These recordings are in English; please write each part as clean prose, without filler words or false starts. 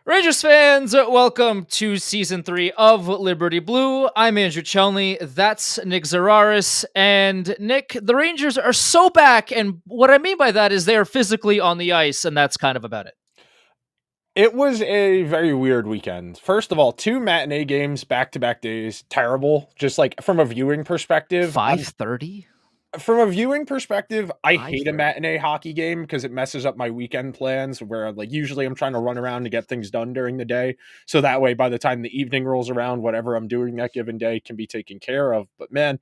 Rangers fans, welcome to season 3 of Liberty Blue. I'm Andrew Chelney. That's Nick Zararis. And Nick, the Rangers are so back. And what I mean by that is they are physically on the ice, and that's kind of about it. It was a very weird weekend. First of all, 2 matinee games back-to-back days, terrible. Just like from a viewing perspective, 5:30? I hate a 5:30. matinee hockey game because it messes up my weekend plans where like usually I'm trying to run around to get things done during the day. So that way by the time the evening rolls around, whatever I'm doing that given day can be taken care of. But man,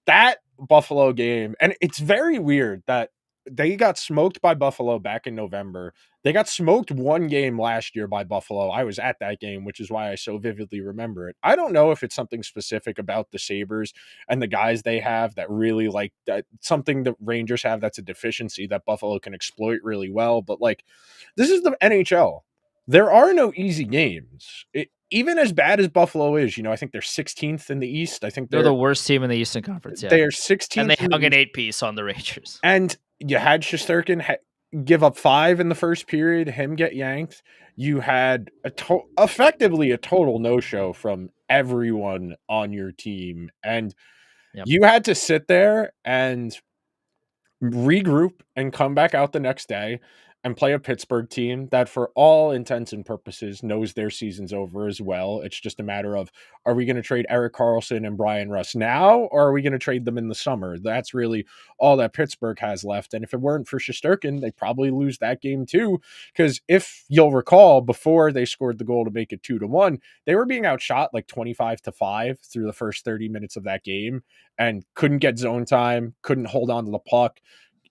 that Buffalo game, and it's very weird that they got smoked by Buffalo back in November. They got smoked one game last year by Buffalo. I was at that game, which is why I so vividly remember it. I don't know if it's something specific about the Sabres and the guys they have that really like that, something the Rangers have that's a deficiency that Buffalo can exploit really well. But like, this is the NHL. There are no easy games. Even as bad as Buffalo is, I think they're 16th in the East. I think They're the worst team in the Eastern Conference, yeah. they are And they 16th in the hung an East. 8-piece on the Rangers. And you had Shesterkin give up 5 in the first period, him get yanked. You had effectively a total no-show from everyone on your team. And Yep. you had to sit there and regroup and come back out the next day and play a Pittsburgh team that for all intents and purposes knows their season's over as well. It's just a matter of, are we going to trade Erik Karlsson and Brian Russ now, or are we going to trade them in the summer? That's really all that Pittsburgh has left. And if it weren't for Shesterkin, they probably lose that game too. Because if you'll recall, before they scored the goal to make it 2-1, they were being outshot like 25-5 through the first 30 minutes of that game and couldn't get zone time, couldn't hold on to the puck.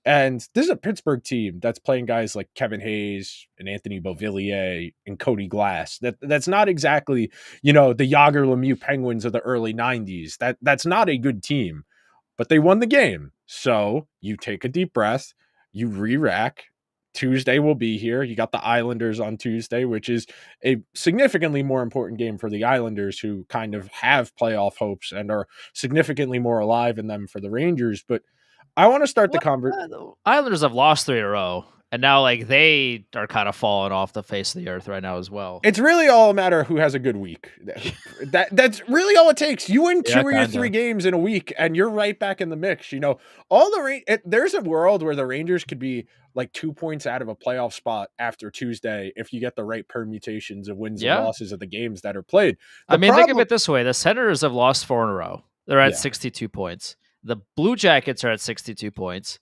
And this is a Pittsburgh team that's playing guys like Kevin Hayes and Anthony Beauvillier and Cody Glass. That's not exactly, the Yager Lemieux Penguins of the early 90s. That's not a good team, but they won the game. So you take a deep breath, you re-rack. Tuesday will be here. You got the Islanders on Tuesday, which is a significantly more important game for the Islanders, who kind of have playoff hopes and are significantly more alive in them for the Rangers. But I want to start the conversation. The Islanders have lost 3 in a row, and now they are kind of falling off the face of the earth right now as well. It's really all a matter of who has a good week. That's really all it takes. You win 2 of your 3 games in a week, and you're right back in the mix. There's a world where the Rangers could be like 2 points out of a playoff spot after Tuesday if you get the right permutations of wins and losses of the games that are played. Think of it this way: the Senators have lost 4 in a row. They're at 62 points. The Blue Jackets are at 62 points.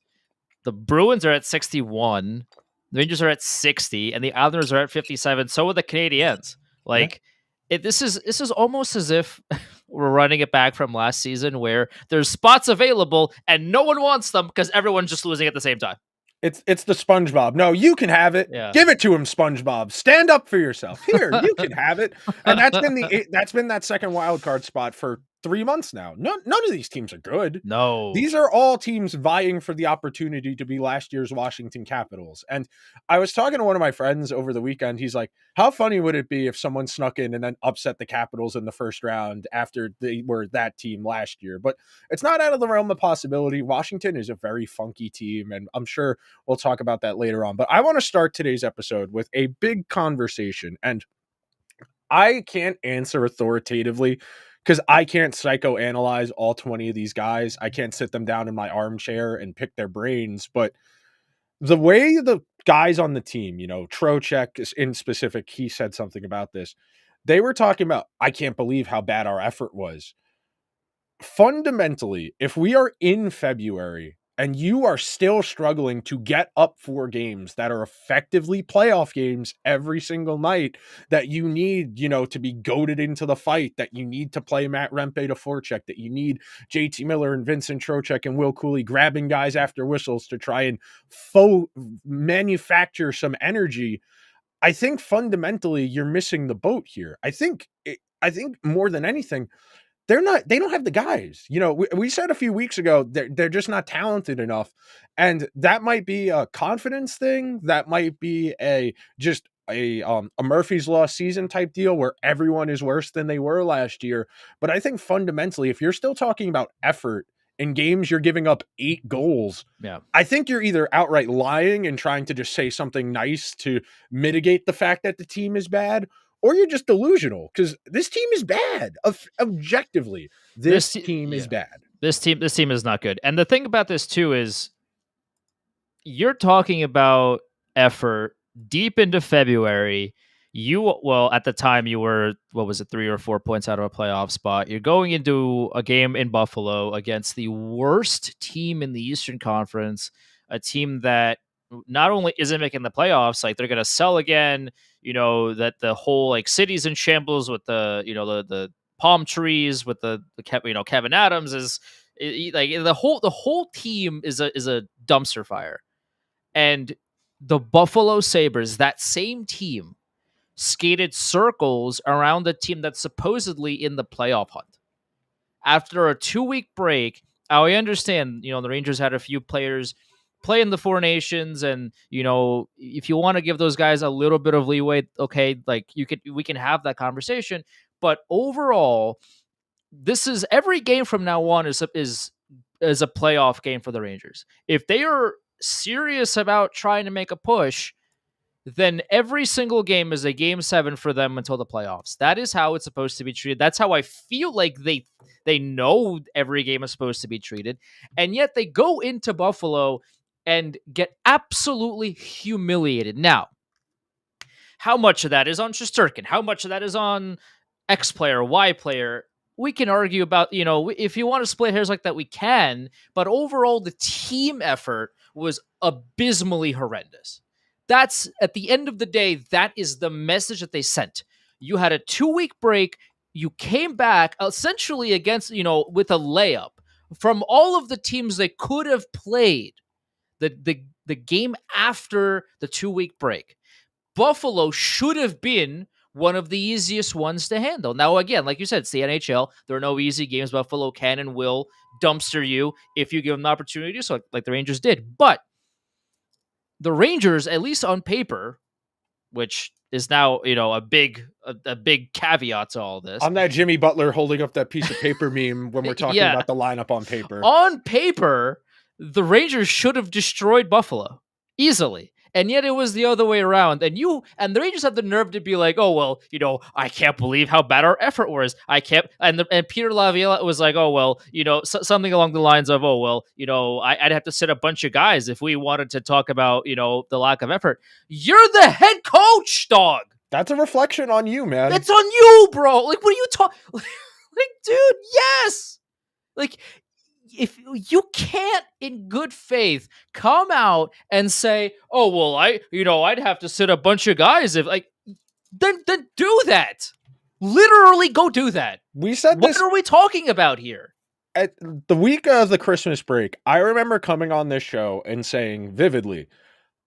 The Bruins are at 61. The Rangers are at 60, and the Islanders are at 57. So are the Canadiens. This is almost as if we're running it back from last season, where there's spots available and no one wants them because everyone's just losing at the same time. It's the SpongeBob. No, you can have it. Yeah. Give it to him, SpongeBob. Stand up for yourself. Here, you can have it. And that's been that second wild card spot for 3 months now. None of these teams are good. No. These are all teams vying for the opportunity to be last year's Washington Capitals. And I was talking to one of my friends over the weekend. He's like, how funny would it be if someone snuck in and then upset the Capitals in the first round after they were that team last year? But it's not out of the realm of possibility. Washington is a very funky team, and I'm sure we'll talk about that later on. But I want to start today's episode with a big conversation, and I can't answer authoritatively because I can't psychoanalyze all 20 of these guys. I can't sit them down in my armchair and pick their brains. But the way the guys on the team, Trocheck in specific, he said something about this. They were talking about, I can't believe how bad our effort was. Fundamentally, if we are in February and you are still struggling to get up 4 games that are effectively playoff games every single night, that you need, to be goaded into the fight, that you need to play Matt Rempe to forecheck, that you need JT Miller and Vincent Trocheck and Will Cooley grabbing guys after whistles to try and manufacture some energy, I think fundamentally you're missing the boat here. I think more than anything, they don't have the guys. We said a few weeks ago, they're just not talented enough. And that might be a confidence thing. That might be a Murphy's Law season type deal where everyone is worse than they were last year. But I think fundamentally, if you're still talking about effort in games you're giving up 8 goals, Yeah. I think you're either outright lying and trying to just say something nice to mitigate the fact that the team is bad, or you're just delusional because this team is bad. Objectively, this team is Yeah. bad. This team is not good. And the thing about this too is you're talking about effort deep into February. Well, at the time you were, what was it, 3 or 4 points out of a playoff spot. You're going into a game in Buffalo against the worst team in the Eastern Conference, a team that not only isn't making the playoffs, like they're going to sell again. That the whole like city's in shambles with the palm trees with the Kevin Adams is like the whole team is a dumpster fire. And the Buffalo Sabres, that same team, skated circles around the team that's supposedly in the playoff hunt. After a 2-week break, I understand, the Rangers had a few players play in the Four Nations, and if you want to give those guys a little bit of leeway, okay, like we can have that conversation. But overall, this is every game from now on is a playoff game for the Rangers. If they are serious about trying to make a push, then every single game is a game 7 for them until the playoffs. That is how it's supposed to be treated. That's how I feel like they know every game is supposed to be treated. And yet they go into Buffalo and get absolutely humiliated. Now, how much of that is on Shesterkin? How much of that is on X player, Y player? We can argue about, if you want to split hairs like that, we can. But overall, the team effort was abysmally horrendous. That's, at the end of the day, that is the message that they sent. You had a 2-week break. You came back essentially against, with a layup from all of the teams they could have played the game after the 2-week break. Buffalo should have been one of the easiest ones to handle. Now, again, like you said, it's the NHL. There are no easy games. Buffalo can and will dumpster you if you give them the opportunity, so like the Rangers did. But the Rangers, at least on paper, which is now a big caveat to all this. I'm that Jimmy Butler holding up that piece of paper meme when we're talking Yeah, about the lineup on paper. on paper, the Rangers should have destroyed Buffalo easily. And yet it was the other way around. And the Rangers had the nerve to be like, oh, well, I can't believe how bad our effort was. I can't. And Peter Laviolette was like, oh, well, something along the lines of, oh, well, I'd have to sit a bunch of guys if we wanted to talk about, the lack of effort. You're the head coach, dog. That's a reflection on you, man. That's on you, bro. Like, what are you talking? Like, dude, yes. Like, if you can't in good faith come out and say, oh, well, I'd have to sit a bunch of guys if then do that. Literally go do that. We said what this. What are we talking about here? At the week of the Christmas break, I remember coming on this show and saying vividly,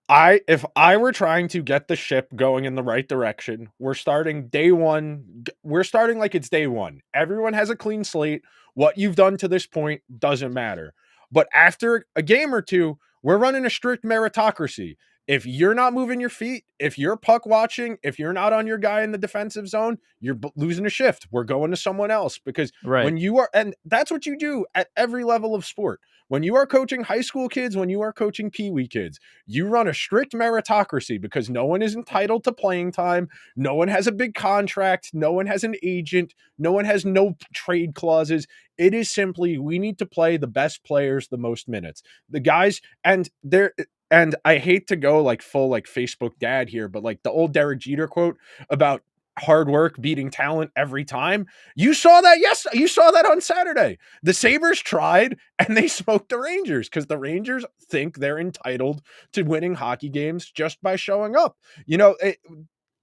if I were trying to get the ship going in the right direction, we're starting day one. We're starting like it's day one. Everyone has a clean slate. What you've done to this point doesn't matter. But after a game or two, we're running a strict meritocracy. If you're not moving your feet, if you're puck watching, if you're not on your guy in the defensive zone, you're losing a shift. We're going to someone else because when you are, and that's what you do at every level of sport. When you are coaching high school kids, when you are coaching peewee kids, you run a strict meritocracy because no one is entitled to playing time. No one has a big contract. No one has an agent. No one has no trade clauses. It is simply, we need to play the best players the most minutes. The guys, and I hate to go like full like Facebook dad here, but like the old Derek Jeter quote about hard work beating talent every time. You saw that. Yes, you saw that on Saturday. The Sabres tried and they smoked the Rangers because the Rangers think they're entitled to winning hockey games just by showing up.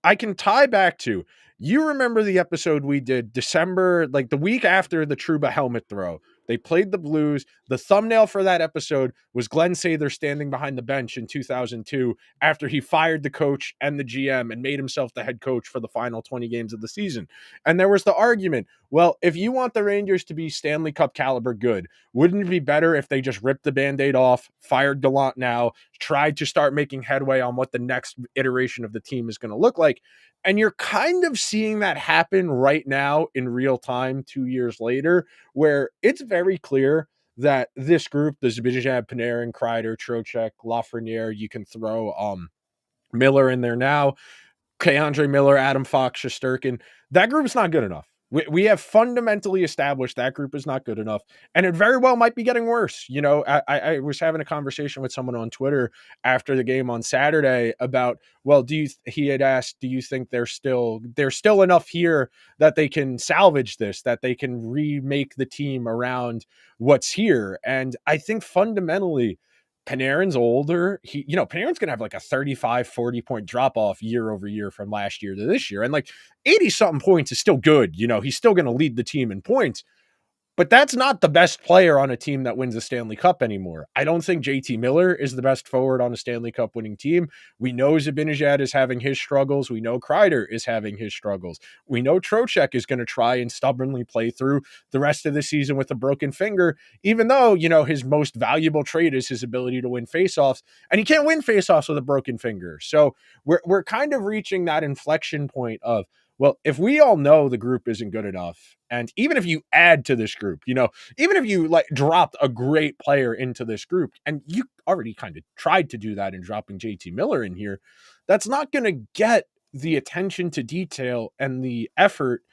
I can tie back to, you remember the episode we did December, like the week after the Trouba helmet throw. They played the Blues. The thumbnail for that episode was Glenn Sather standing behind the bench in 2002 after he fired the coach and the GM and made himself the head coach for the final 20 games of the season. And there was the argument, well, if you want the Rangers to be Stanley Cup caliber good, wouldn't it be better if they just ripped the Band-Aid off, fired Gallant now, tried to start making headway on what the next iteration of the team is going to look like? And you're kind of seeing that happen right now in real time 2 years later, where it's very clear that this group, the Zibanejad, Panarin, Kreider, Trocheck, Lafreniere, you can throw Miller in there now, Keandre Miller, Adam Fox, Shesterkin. That group is not good enough. We have fundamentally established that group is not good enough, and it very well might be getting worse. You know, I was having a conversation with someone on Twitter after the game on Saturday about, well, he had asked, do you think there's still enough here that they can salvage this, that they can remake the team around what's here? And I think fundamentally, Panarin's older. Panarin's going to have like a 35, 40 point drop off year over year from last year to this year. And like 80 something points is still good. He's still going to lead the team in points. But that's not the best player on a team that wins a Stanley Cup anymore. I don't think JT Miller is the best forward on a Stanley Cup winning team. We know Zibanejad is having his struggles. We know Kreider is having his struggles. We know Trocheck is going to try and stubbornly play through the rest of the season with a broken finger, even though, his most valuable trait is his ability to win faceoffs, and he can't win faceoffs with a broken finger. So we're kind of reaching that inflection point of, well, if we all know the group isn't good enough, and even if you add to this group, even if you like dropped a great player into this group, and you already kind of tried to do that in dropping JT Miller in here, that's not going to get the attention to detail and the effort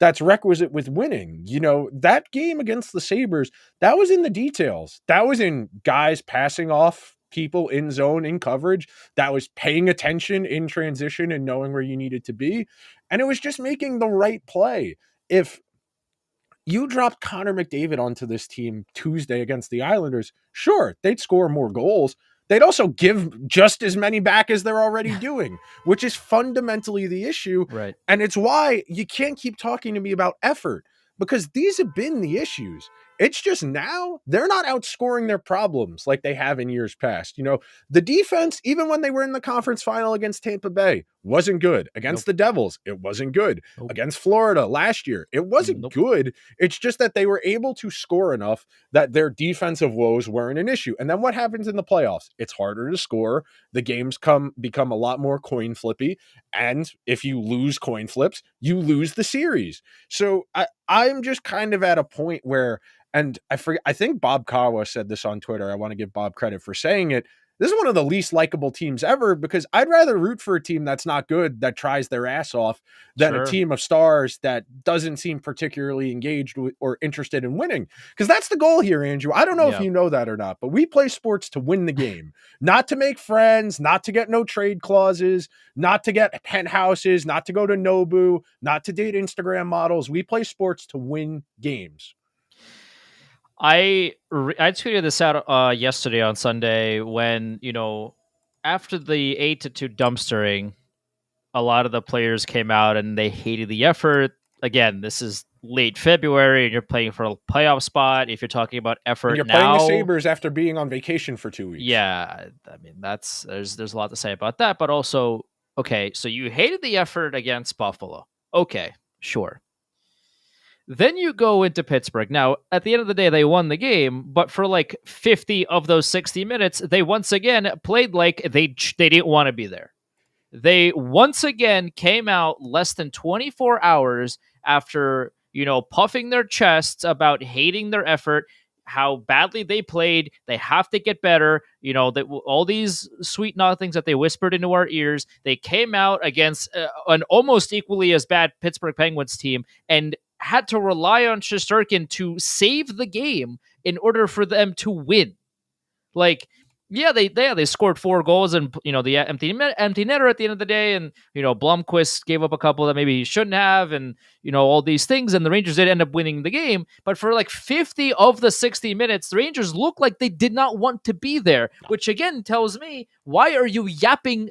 that's requisite with winning. That game against the Sabres, that was in the details. That was in guys passing off people in zone, in coverage. That was paying attention in transition and knowing where you needed to be. And it was just making the right play. If you dropped Connor McDavid onto this team Tuesday against the Islanders, sure, they'd score more goals. They'd also give just as many back as they're already doing, which is fundamentally the issue. Right. And it's why you can't keep talking to me about effort, because these have been the issues. It's just now they're not outscoring their problems like they have in years past. The defense, even when they were in the conference final against Tampa Bay, wasn't good. Against the Devils, it wasn't good. Against Florida last year, it wasn't good. It's just that they were able to score enough that their defensive woes weren't an issue. And then what happens in the playoffs? It's harder to score. The games become a lot more coin flippy. And if you lose coin flips, you lose the series. So I'm just kind of at a point where, and I think Bob Kawa said this on Twitter. I want to give Bob credit for saying it. This is one of the least likable teams ever, because I'd rather root for a team that's not good, that tries their ass off, than a team of stars that doesn't seem particularly engaged or interested in winning. Because that's the goal here, Andrew. I don't know if you know that or not, but we play sports to win the game, not to make friends, not to get no trade clauses, not to get penthouses, not to go to Nobu, not to date Instagram models. We play sports to win games. I tweeted this out yesterday on Sunday when, after the 8-2 dumpstering, a lot of the players came out and they hated the effort. Again, this is late February and you're playing for a playoff spot. If you're talking about effort, and you're playing the Sabres after being on vacation for 2 weeks. Yeah, I mean, there's a lot to say about that, but also, okay, so you hated the effort against Buffalo. Okay, sure. Then you go into Pittsburgh. Now, at the end of the day, they won the game, but for like 50 of those 60 minutes, they once again played like they didn't want to be there. They once again came out less than 24 hours after, puffing their chests about hating their effort, how badly they played. They have to get better. That all these sweet nothings that they whispered into our ears, they came out against an almost equally as bad Pittsburgh Penguins team and had to rely on Shesterkin to save the game in order for them to win. Like, yeah, they scored 4 goals and the empty netter at the end of the day, and Blomqvist gave up a couple that maybe he shouldn't have, and all these things, and the Rangers did end up winning the game. But for like 50 of the 60 minutes, the Rangers looked like they did not want to be there, which again tells me, why are you yapping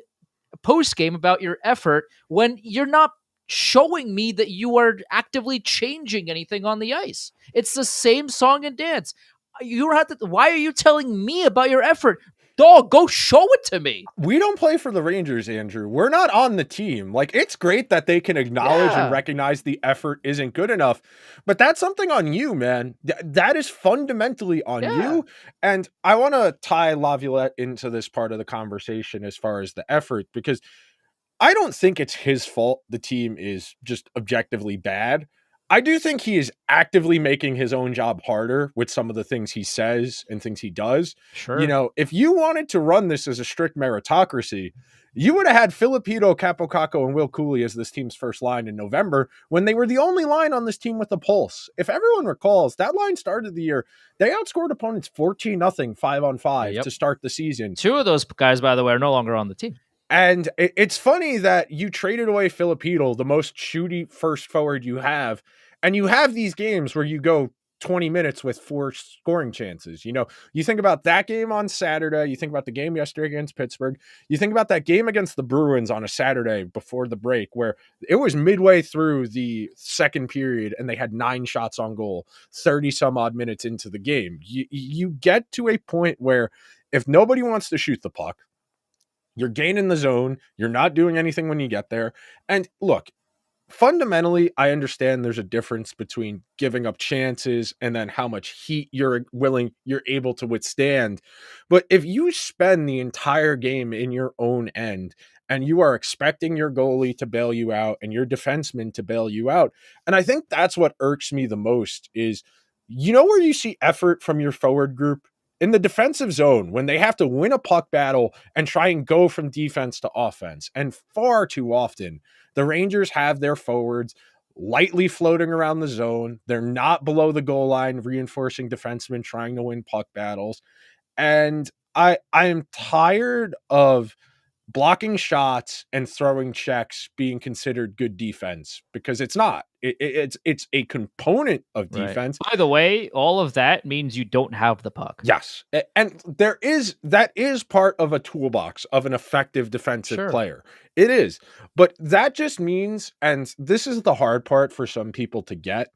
post game about your effort when you're not showing me that you are actively changing anything on the ice? It's the same song and dance. Why are you telling me about your effort? Dog, go show it to me. We don't play for the Rangers, Andrew. We're not on the team. Like, it's great that they can acknowledge and recognize the effort isn't good enough, but that's something on you, man. That is fundamentally on you. And I want to tie Laviolette into this part of the conversation as far as the effort, because I don't think it's his fault the team is just objectively bad. I do think he is actively making his own job harder with some of the things he says and things he does. You Sure. know, if you wanted to run this as a strict meritocracy, you would have had Filipino, Capocaco, and Will Cooley as this team's first line in November when they were the only line on this team with a pulse. If everyone recalls, that line started the year. They outscored opponents 14-0 5-on-5 Yep. to start the season. Two of those guys, by the way, are no longer on the team. And it's funny that you traded away Filipino, the most shooty first forward you have, and you have these games where you go 20 minutes with 4 scoring chances. You know, you think about that game on Saturday, you think about the game yesterday against Pittsburgh, you think about that game against the Bruins on a Saturday before the break where it was midway through the second period and they had 9 shots on goal, 30 some odd minutes into the game. You get to a point where if nobody wants to shoot the puck, you're gaining the zone. You're not doing anything when you get there. And look, fundamentally, I understand there's a difference between giving up chances and then how much heat you're able to withstand. But if you spend the entire game in your own end and you are expecting your goalie to bail you out and your defenseman to bail you out, and I think that's what irks me the most is, you know, where you see effort from your forward group in the defensive zone when they have to win a puck battle and try and go from defense to offense. And far too often, the Rangers have their forwards lightly floating around the zone. They're not below the goal line, reinforcing defensemen trying to win puck battles. And I am tired of blocking shots and throwing checks being considered good defense because it's not. It's a component of Right. defense. By the way, all of that means you don't have the puck. Yes. And that is part of a toolbox of an effective defensive Sure. player. It is. But that just means, and this is the hard part for some people to get,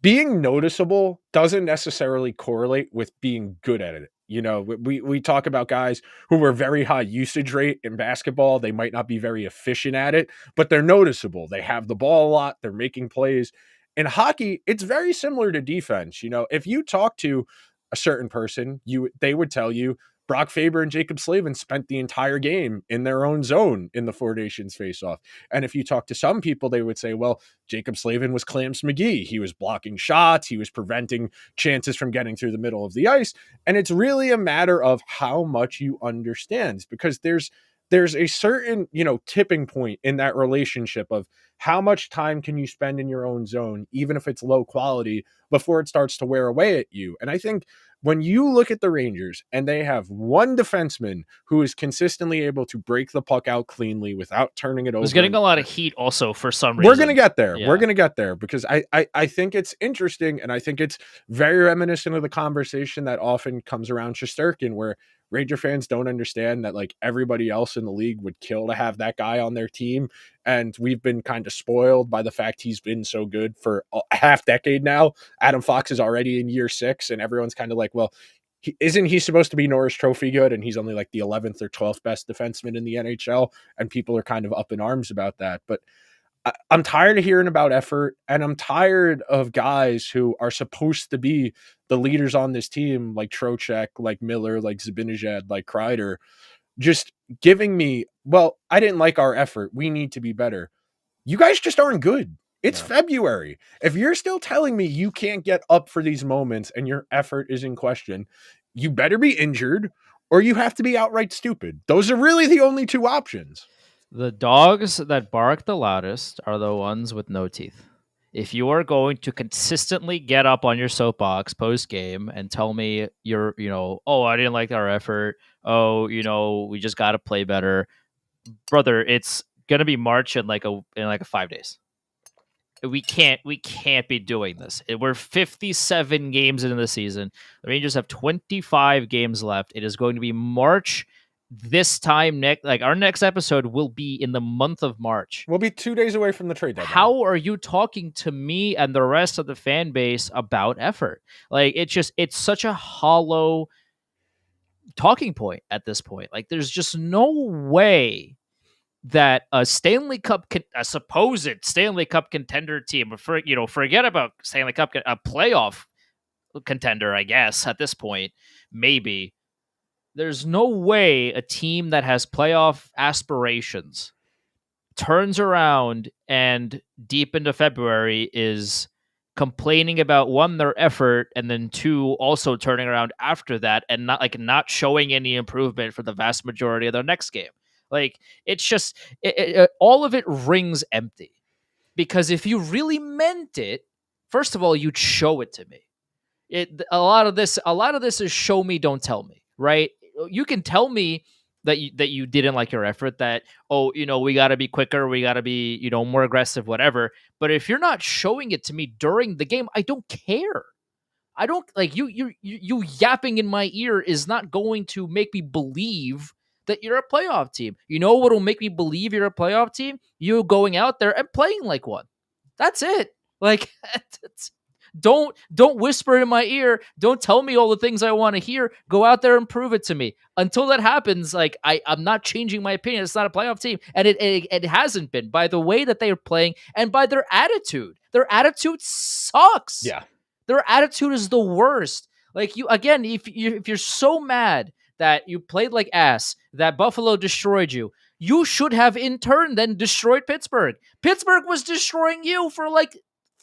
being noticeable doesn't necessarily correlate with being good at it. You know, we talk about guys who were very high usage rate in basketball. They might not be very efficient at it, but they're noticeable. They have the ball a lot. They're making plays. In hockey, it's very similar to defense. You know, if you talk to a certain person, they would tell you Brock Faber and Jacob Slavin spent the entire game in their own zone in the Four Nations faceoff. And if you talk to some people, they would say, well, Jacob Slavin was Clamps McGee. He was blocking shots. He was preventing chances from getting through the middle of the ice. And it's really a matter of how much you understand, because there's a certain, you know, tipping point in that relationship of how much time can you spend in your own zone, even if it's low quality, before it starts to wear away at you. And I think when you look at the Rangers and they have one defenseman who is consistently able to break the puck out cleanly without turning it over. Was getting a lot of heat also for some reason. We're going to get there. Yeah. We're going to get there because I think it's interesting, and I think it's very reminiscent of the conversation that often comes around Shesterkin, where Ranger fans don't understand that like everybody else in the league would kill to have that guy on their team. And we've been kind of spoiled by the fact he's been so good for a half decade now. Adam Fox is already in year 6, and everyone's kind of like, well, isn't he supposed to be Norris Trophy good? And he's only like the 11th or 12th best defenseman in the NHL. And people are kind of up in arms about that. But I'm tired of hearing about effort, and I'm tired of guys who are supposed to be the leaders on this team, like Trocheck, like Miller, like Zibanejad, like Kreider, just giving me, well, I didn't like our effort. We need to be better. You guys just aren't good. It's February. If you're still telling me you can't get up for these moments and your effort is in question, you better be injured or you have to be outright stupid. Those are really the only two options. The dogs that bark the loudest are the ones with no teeth. If you are going to consistently get up on your soapbox post game and tell me you're, oh, I didn't like our effort. Oh, we just got to play better, brother. It's gonna be March in like a 5 days. We can't be doing this. We're 57 games into the season. The Rangers have 25 games left. It is going to be March this time next. Like our next episode will be in the month of March. We'll be 2 days away from the trade deadline. How are you talking to me and the rest of the fan base about effort? Like it's such a hollow talking point at this point. Like there's just no way that a supposed Stanley Cup contender team, forget about Stanley Cup, a playoff contender, I guess at this point, maybe. There's no way a team that has playoff aspirations turns around and deep into February is complaining about one, their effort, and then two, also turning around after that and not showing any improvement for the vast majority of their next game. Like, it's just all of it rings empty. Because if you really meant it, first of all, you'd show it to me. A lot of this is show me, don't tell me, right? You can tell me that you didn't like your effort, that, oh, we got to be quicker, we got to be, more aggressive, whatever. But if you're not showing it to me during the game, I don't care. I don't like you yapping in my ear is not going to make me believe that you're a playoff team. You know what'll make me believe you're a playoff team? You going out there and playing like one. That's it. Like, don't whisper in my ear. Don't tell me all the things I want to hear. Go out there and prove it to me. Until that happens, like, I'm not changing my opinion. It's not a playoff team, and it hasn't been, by the way that they are playing and by their attitude. Their attitude sucks. Yeah. Their attitude is the worst. Like, you, again, if you're so mad that you played like ass, that Buffalo destroyed you, you should have in turn then destroyed Pittsburgh. Pittsburgh was destroying you for like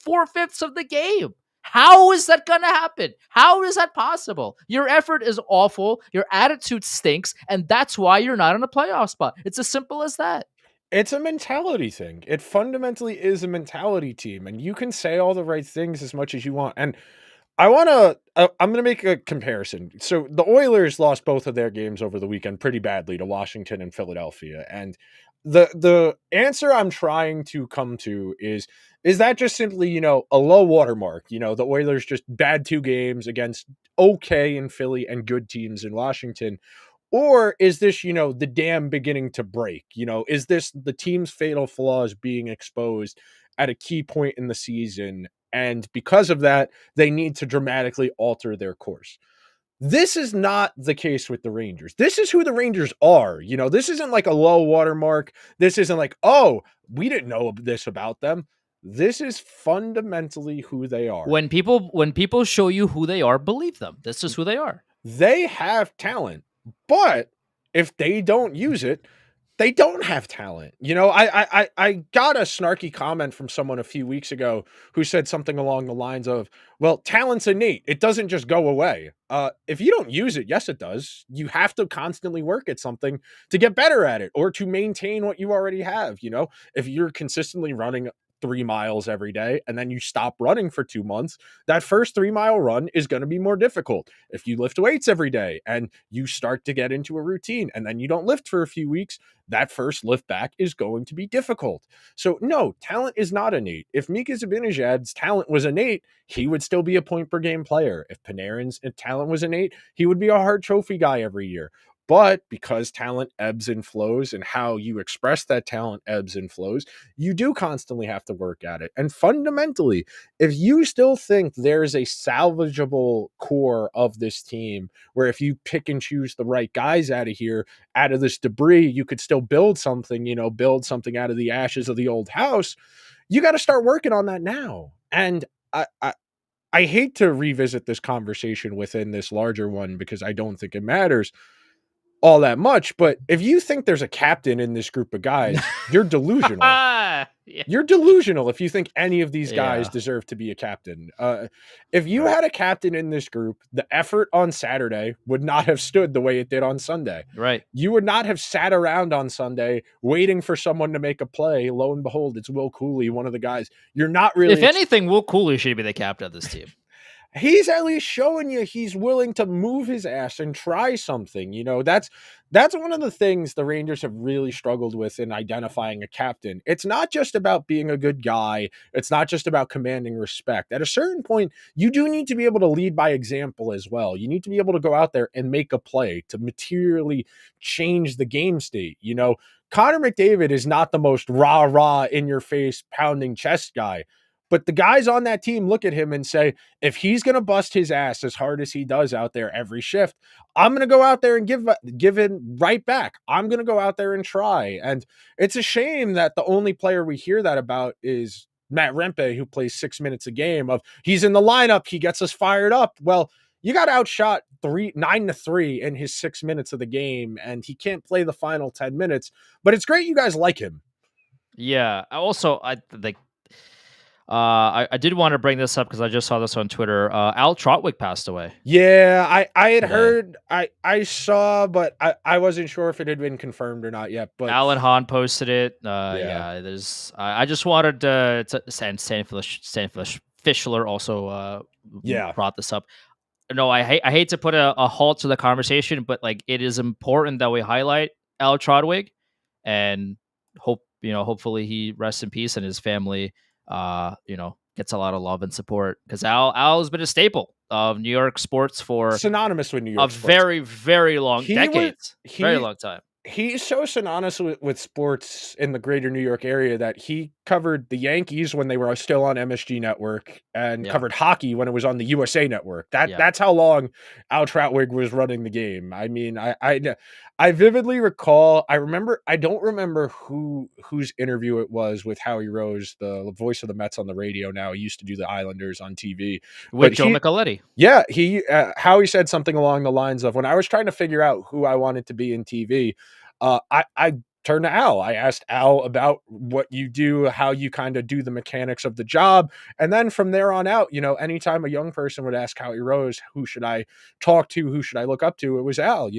4/5 of the game. How is that going to happen? How is that possible? Your effort is awful. Your attitude stinks. And that's why you're not in a playoff spot. It's as simple as that. It's a mentality thing. It fundamentally is a mentality team. And you can say all the right things as much as you want. And I'm going to make a comparison. So the Oilers lost both of their games over the weekend pretty badly to Washington and Philadelphia. And the answer I'm trying to come to is that just simply, a low watermark? The Oilers just bad 2 games against okay in Philly and good teams in Washington. Or is this, the dam beginning to break? Is this the team's fatal flaws being exposed at a key point in the season? And because of that, they need to dramatically alter their course. This is not the case with the Rangers. This is who the Rangers are. This isn't like a low watermark. This isn't like, oh, we didn't know this about them. This is fundamentally who they are. When people show you who they are, believe them. This is who they are. They have talent, but if they don't use it, they don't have talent. I got a snarky comment from someone a few weeks ago who said something along the lines of, well, talent's innate. It doesn't just go away. If you don't use it, yes, it does. You have to constantly work at something to get better at it or to maintain what you already have. If you're consistently running 3 miles every day and then you stop running for 2 months, that first 3-mile run is going to be more difficult. If you lift weights every day and you start to get into a routine and then you don't lift for a few weeks, that first lift back is going to be difficult. So no, talent is not innate. If Mika Zibanejad's talent was innate, he would still be a point per game player. If Panarin's talent was innate, he would be a Hart Trophy guy every year. But because talent ebbs and flows and how you express that talent ebbs and flows, you do constantly have to work at it. And fundamentally, if you still think there's a salvageable core of this team where if you pick and choose the right guys out of here, out of this debris, you could still build something, build something out of the ashes of the old house, you got to start working on that now. And I hate to revisit this conversation within this larger one because I don't think it matters all that much, but if you think there's a captain in this group of guys, you're delusional. Yeah. You're delusional if you think any of these guys deserve to be a captain. If you had a captain in this group, the effort on Saturday would not have stood the way it did on Sunday. Right. You would not have sat around on Sunday waiting for someone to make a play. Lo and behold, it's Will Cooley, one of the guys. You're not really. If anything, Will Cooley should be the captain of this team. He's at least showing you he's willing to move his ass and try something. That's one of the things the Rangers have really struggled with in identifying a captain. It's not just about being a good guy. It's not just about commanding respect. At a certain point, you do need to be able to lead by example as well. You need to be able to go out there and make a play to materially change the game state. Connor McDavid is not the most rah-rah in your face pounding chest guy. But the guys on that team look at him and say, if he's going to bust his ass as hard as he does out there every shift, I'm going to go out there and give it right back. I'm going to go out there and try. And it's a shame that the only player we hear that about is Matt Rempe, who plays 6 minutes a game of he's in the lineup. He gets us fired up. Well, you got outshot 9-3 in his 6 minutes of the game, and he can't play the final 10 minutes, but it's great you guys like him. Yeah. Also, I like. I did want to bring this up because I just saw this on Twitter. Al Trotwick passed away Yeah, I had today. heard, I saw, but I wasn't sure if it had been confirmed or not yet. But Alan Hahn posted it. yeah, Yeah, there's. I just wanted to and Stanfish Fischler also yeah, brought this up. No, I hate to put a halt to the conversation, but like it is important that we highlight Al Trotwig and hopefully he rests in peace and his family gets a lot of love and support because Al has been a staple of New York sports for synonymous with New a York sports. very, very long He was decades. Very he long time. he's so synonymous with sports in the greater New York area that he covered the Yankees when they were still on MSG Network and Yeah. covered hockey when it was on the USA Network. Yeah. That's how long Al Trautwig was running the game. I mean, I vividly recall. I don't remember whose interview it was with Howie Rose, the voice of the Mets on the radio. Now he used to do the Islanders on TV, With but Joe Micheletti. yeah, Howie said something along the lines of, when I was trying to figure out who I wanted to be in TV, I turned to Al. I asked Al about what you do, how you kind of do the mechanics of the job. And then from there on out, anytime a young person would ask Howie Rose, who should I talk to? Who should I look up to? It was Al,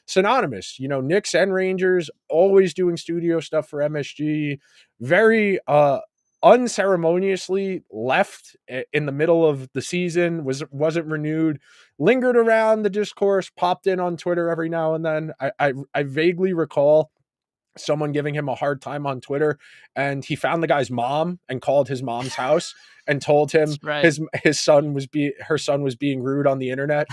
synonymous, Knicks and Rangers, always doing studio stuff for MSG. Very, unceremoniously left in the middle of the season, wasn't renewed, lingered around the discourse, popped in on Twitter every now and then. I vaguely recall someone giving him a hard time on Twitter, and he found the guy's mom and called his mom's house and told him That's right. her son was being rude on the internet.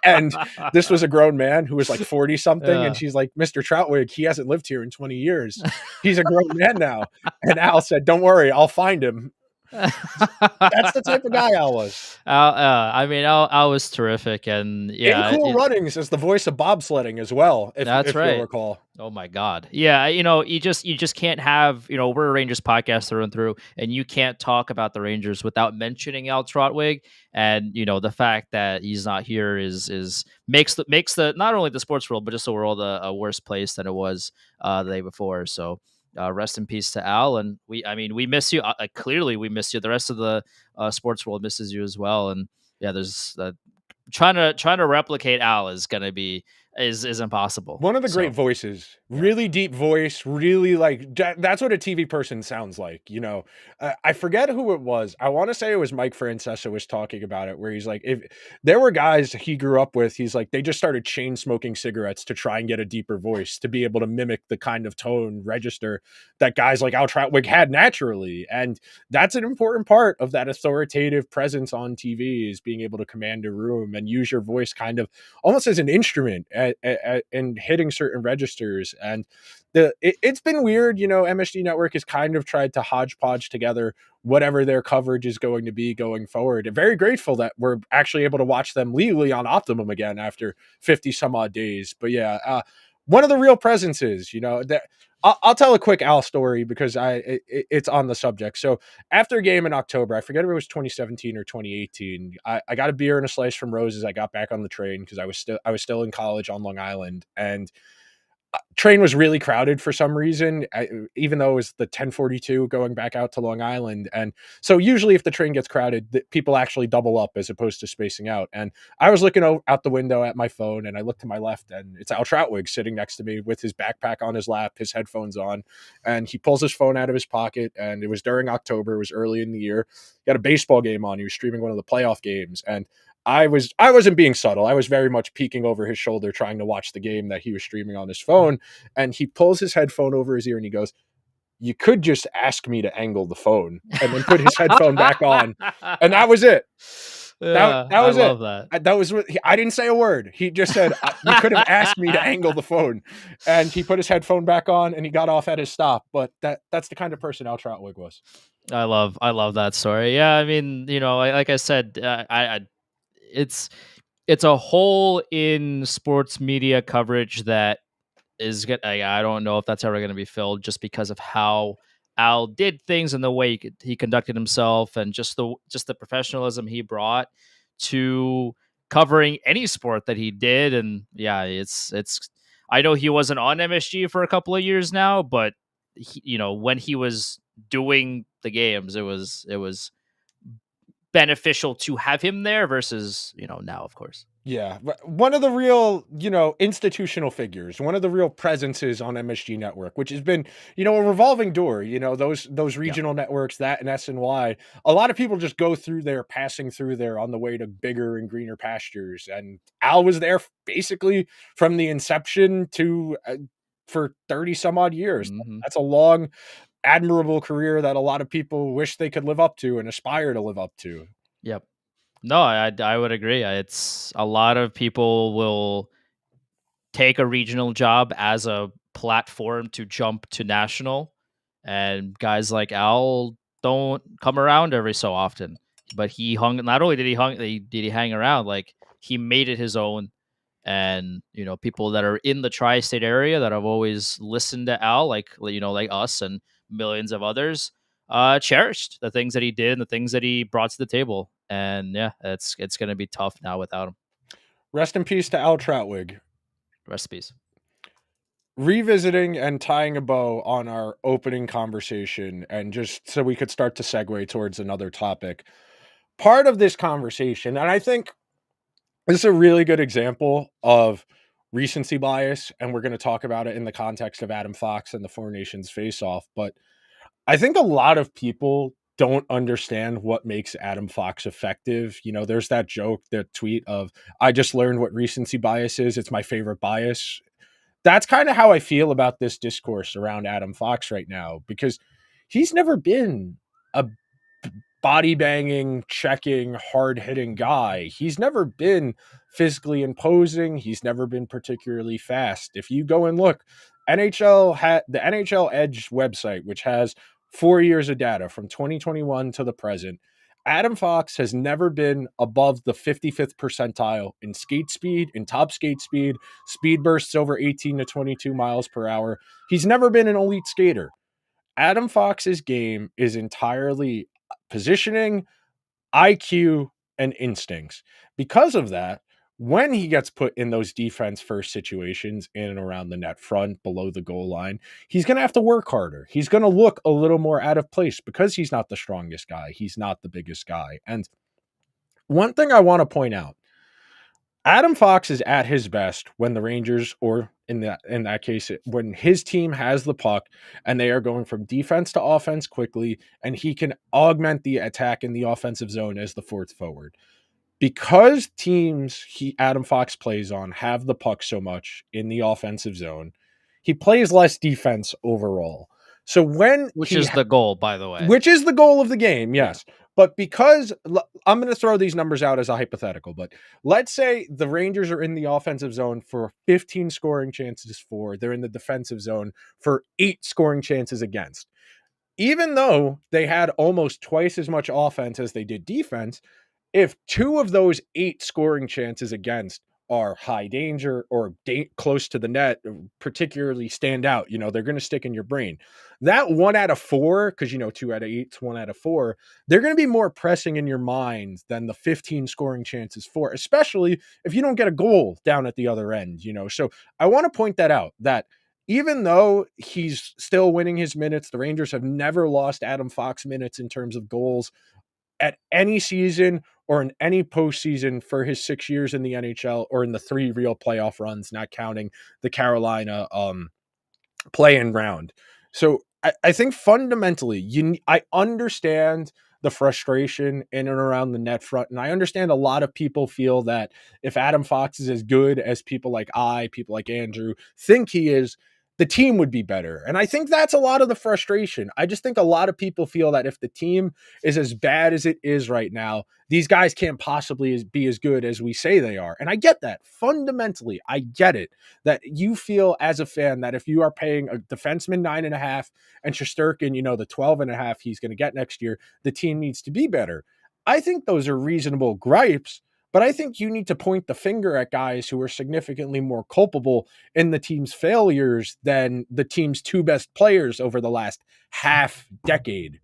And this was a grown man who was like 40 something. And Yeah. she's like, Mr. Troutwig, he hasn't lived here in 20 years. He's a grown man now. And Al said, don't worry, I'll find him. That's the type of guy Al was. I mean, Al was terrific, and In yeah, Cool Runnings is the voice of bobsledding as well, that's if you'll right. recall. Oh my god. Yeah, you just can't have, we're a Rangers podcast through and through, and you can't talk about the Rangers without mentioning Al Trotwig. And the fact that he's not here is makes the not only the sports world but just the world a worse place than it was the day before. So rest in peace to Al, and we miss you. Clearly, we miss you. The rest of the sports world misses you as well. And yeah, there's trying to replicate Al is gonna be is impossible. One of the great So voices, yeah. really deep voice, really like that's what a TV person sounds like. I forget who it was. I want to say it was Mike Francesa was talking about it, where he's like, if there were guys he grew up with, he's like, they just started chain smoking cigarettes to try and get a deeper voice to be able to mimic the kind of tone register that guys like Al Trautwig had naturally. And that's an important part of that authoritative presence on TV, is being able to command a room and use your voice kind of almost as an instrument and hitting certain registers. And it's been weird. MSG Network has kind of tried to hodgepodge together whatever their coverage is going to be going forward. And very grateful that we're actually able to watch them legally on Optimum again after 50 some odd days. But yeah, one of the real presences, that I'll tell a quick Al story because it's on the subject. So after a game in October, I forget if it was 2017 or 2018, I got a beer and a slice from Rose's. I got back on the train because I was still in college on Long Island, and train was really crowded for some reason, even though it was the 10:42 going back out to Long Island. And so usually if the train gets crowded, people actually double up as opposed to spacing out. And I was looking out the window at my phone, and I looked to my left, and it's Al Trautwig sitting next to me with his backpack on his lap, his headphones on, and he pulls his phone out of his pocket. And it was during October, it was early in the year. He had a baseball game on. He was streaming one of the playoff games, and I wasn't being subtle. I was very much peeking over his shoulder, trying to watch the game that he was streaming on his phone. And he pulls his headphone over his ear and he goes, "You could just ask me to angle the phone," and then put his headphone back on. And that was it. That Yeah, that I was it. love that. That was what I didn't say a word. He just said, "You could have asked me to angle the phone," and he put his headphone back on and he got off at his stop. But that's the kind of person Al Trautwig was. I love that story. Yeah, I mean, like I said, it's it's a hole in sports media coverage that is good. I don't know if that's ever going to be filled, just because of how Al did things and the way he conducted himself, and just the professionalism he brought to covering any sport that he did. And yeah, it's I know he wasn't on MSG for a couple of years now, but when he was doing the games, it was beneficial to have him there versus now, of course. Yeah, one of the real, institutional figures, one of the real presences on MSG Network, which has been, a revolving door. Those Yeah. regional networks, that and SNY. A lot of people just go through there, passing through there on the way to bigger and greener pastures. And Al was there basically from the inception to for 30 some odd years. Hmm. That's a long, admirable career that a lot of people wish they could live up to and aspire to live up to. Yep. No, I would agree. It's a lot of people will take a regional job as a platform to jump to national, and guys like Al don't come around every so often. But he hung. Not only did he hang around, like he made it his own. And people that are in the tri-state area that have always listened to Al, like us and millions of others, cherished the things that he did and the things that he brought to the table. And yeah, it's going to be tough now without him. Rest in peace to Al Troutwig. Recipes. Revisiting and tying a bow on our opening conversation, and just so we could start to segue towards another topic. Part of this conversation, and I think this is a really good example of recency bias, and we're going to talk about it in the context of Adam Fox and the Four Nations face-off, but I think a lot of people don't understand what makes Adam Fox effective. There's that joke, that tweet of, I just learned what recency bias is. It's my favorite bias. That's kind of how I feel about this discourse around Adam Fox right now, because he's never been a body banging, checking, hard hitting guy. He's never been physically imposing. He's never been particularly fast. If you go and look, NHL had the NHL Edge website, which has 4 years of data from 2021 to the present. Adam Fox has never been above the 55th percentile in skate speed, in top skate speed bursts over 18 to 22 miles per hour. He's never been an elite skater. Adam Fox's game is entirely positioning, IQ, and instincts. Because of that, when he gets put in those defense first situations in and around the net front, below the goal line, he's going to have to work harder. He's going to look a little more out of place because he's not the strongest guy. He's not the biggest guy. And one thing I want to point out, Adam Fox is at his best when the Rangers, or in that case, when his team has the puck and they are going from defense to offense quickly, and he can augment the attack in the offensive zone as the fourth forward. Because teams Adam Fox plays on have the puck so much in the offensive zone, he plays less defense overall. So when Which is the goal, by the way. which is the goal of the game, yes. Yeah. But because I'm going to throw these numbers out as a hypothetical, but let's say the Rangers are in the offensive zone for 15 scoring chances for, they're in the defensive zone for 8 scoring chances against. Even though they had almost twice as much offense as they did defense, if 2 of those 8 scoring chances against are high danger or close to the net, particularly stand out, they're going to stick in your brain. That 1 out of 4, because 2 out of 8, 1 out of 4, they're going to be more pressing in your mind than the 15 scoring chances for, especially if you don't get a goal down at the other end. So I want to point that out, that even though he's still winning his minutes, the Rangers have never lost Adam Fox minutes in terms of goals at any season or in any postseason for his 6 years in the NHL, or in the 3 real playoff runs, not counting the Carolina play-in round. So I think fundamentally, I understand the frustration in and around the net front, and I understand a lot of people feel that if Adam Fox is as good as people like Andrew think he is, the team would be better. And I think that's a lot of the frustration. I just think a lot of people feel that if the team is as bad as it is right now, these guys can't possibly be as good as we say they are. And I get that. Fundamentally, I get it, that you feel as a fan that if you are paying a defenseman 9.5 and Shesterkin, the 12.5 he's going to get next year, the team needs to be better. I think those are reasonable gripes, but I think you need to point the finger at guys who are significantly more culpable in the team's failures than the team's 2 best players over the last half decade.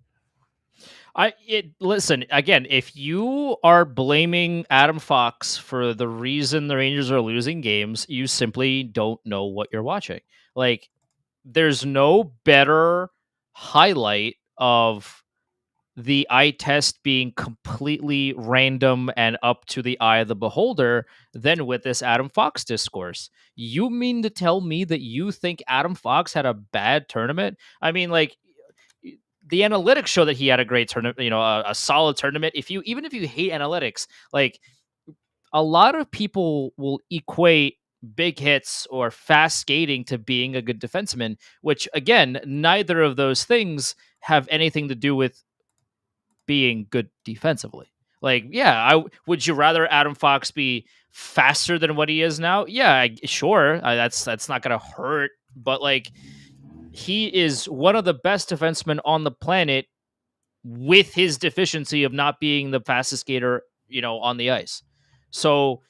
Listen, again, if you are blaming Adam Fox for the reason the Rangers are losing games, you simply don't know what you're watching. Like, there's no better highlight of the eye test being completely random and up to the eye of the beholder than with this Adam Fox discourse. You mean to tell me that you think Adam Fox had a bad tournament? I mean, like, the analytics show that he had a great tournament, a solid tournament. Even if you hate analytics, like, a lot of people will equate big hits or fast skating to being a good defenseman, which again, neither of those things have anything to do with being good defensively. Like, yeah, would you rather Adam Fox be faster than what he is now? Yeah, sure. That's not going to hurt, but like, he is one of the best defensemen on the planet with his deficiency of not being the fastest skater, on the ice. So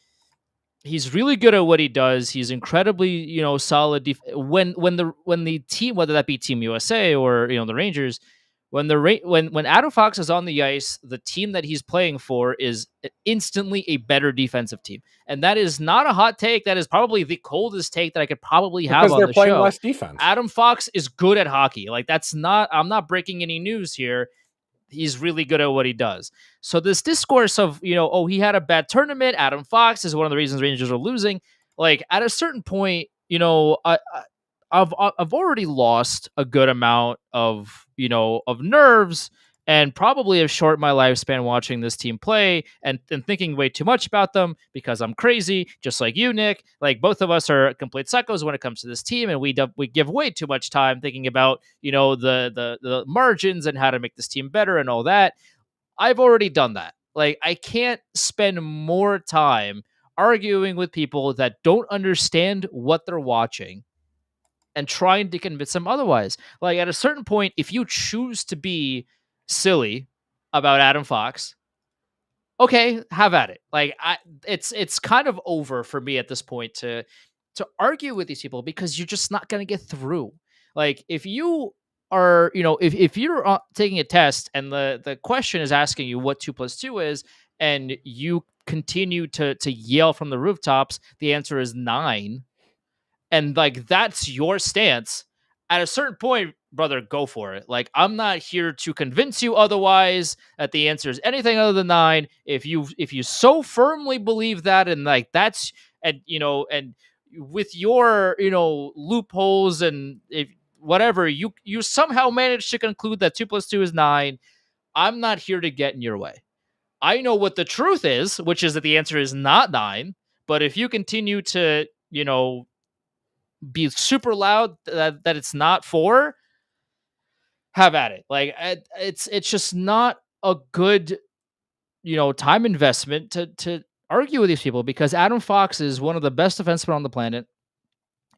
he's really good at what he does. He's incredibly, solid. When the team, whether that be Team USA or the Rangers, when Adam Fox is on the ice, the team that he's playing for is instantly a better defensive team, and that is not a hot take. That is probably the coldest take that I could probably have because on they're the playing show. less defense. Adam Fox is good at hockey. Like, that's not. I'm not breaking any news here. He's really good at what he does. So this discourse of, oh, he had a bad tournament, Adam Fox is one of the reasons Rangers are losing. Like, at a certain point, I've already lost a good amount of nerves, and probably have shortened my lifespan watching this team play and thinking way too much about them because I'm crazy, just like you, Nick. Like, both of us are complete psychos when it comes to this team, and we give way too much time thinking about the margins and how to make this team better and all that. I've already done that. Like, I can't spend more time arguing with people that don't understand what they're watching and trying to convince them otherwise. Like, at a certain point, if you choose to be silly about Adam Fox, okay, have at it. Like, it's kind of over for me at this point to argue with these people because you're just not going to get through. Like, if you are, if you're taking a test and the question is asking you what 2 + 2 is, and you continue to yell from the rooftops, the answer is 9, and like, that's your stance. At a certain point, brother, go for it. Like, I'm not here to convince you otherwise that the answer is anything other than 9. If you so firmly believe that, and like, that's, and with your loopholes, and if whatever, you somehow manage to conclude that 2 + 2 is 9, I'm not here to get in your way. I know what the truth is, which is that the answer is not 9. But if you continue to be super loud that it's not 4, have at it. Like, it's just not a good time investment to argue with these people, because Adam Fox is one of the best defensemen on the planet.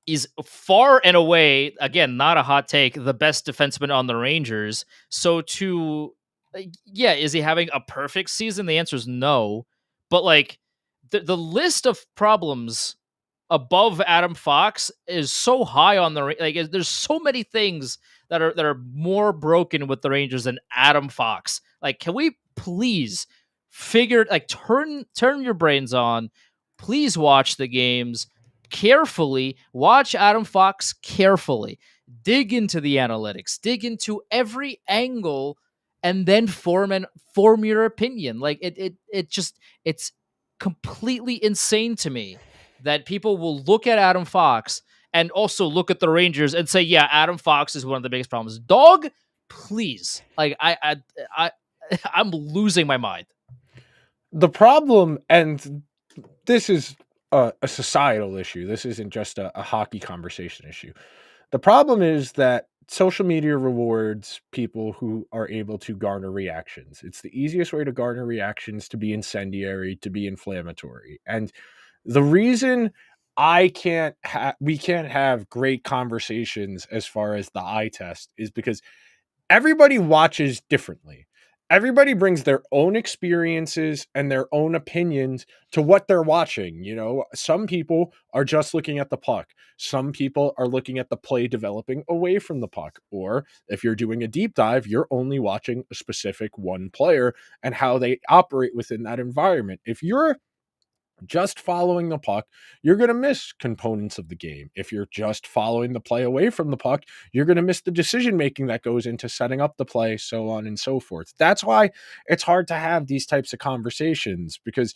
He's far and away, again, not a hot take, the best defenseman on the Rangers. So yeah, is he having a perfect season? The answer is no. But like, the list of problems above Adam Fox is so high on the, like, there's so many things that are more broken with the Rangers than Adam Fox. Like, can we please turn your brains on? Please watch the games carefully. Watch Adam Fox carefully. Dig into the analytics. Dig into every angle, and then form your opinion. Like, it's completely insane to me that people will look at Adam Fox and also look at the Rangers and say, yeah, Adam Fox is one of the biggest problems. Dog, please. Like, I'm losing my mind. The problem, and this is a societal issue. This isn't just a hockey conversation issue. The problem is that social media rewards people who are able to garner reactions. It's the easiest way to garner reactions, to be incendiary, to be inflammatory. And the reason we can't have great conversations as far as the eye test is because everybody watches differently. Everybody brings their own experiences and their own opinions to what they're watching. Some people are just looking at the puck. Some people are looking at the play developing away from the puck. Or if you're doing a deep dive, you're only watching a specific one player and how they operate within that environment. If you're just following the puck, you're going to miss components of the game. If you're just following the play away from the puck, you're going to miss the decision making that goes into setting up the play, so on and so forth. That's why it's hard to have these types of conversations, because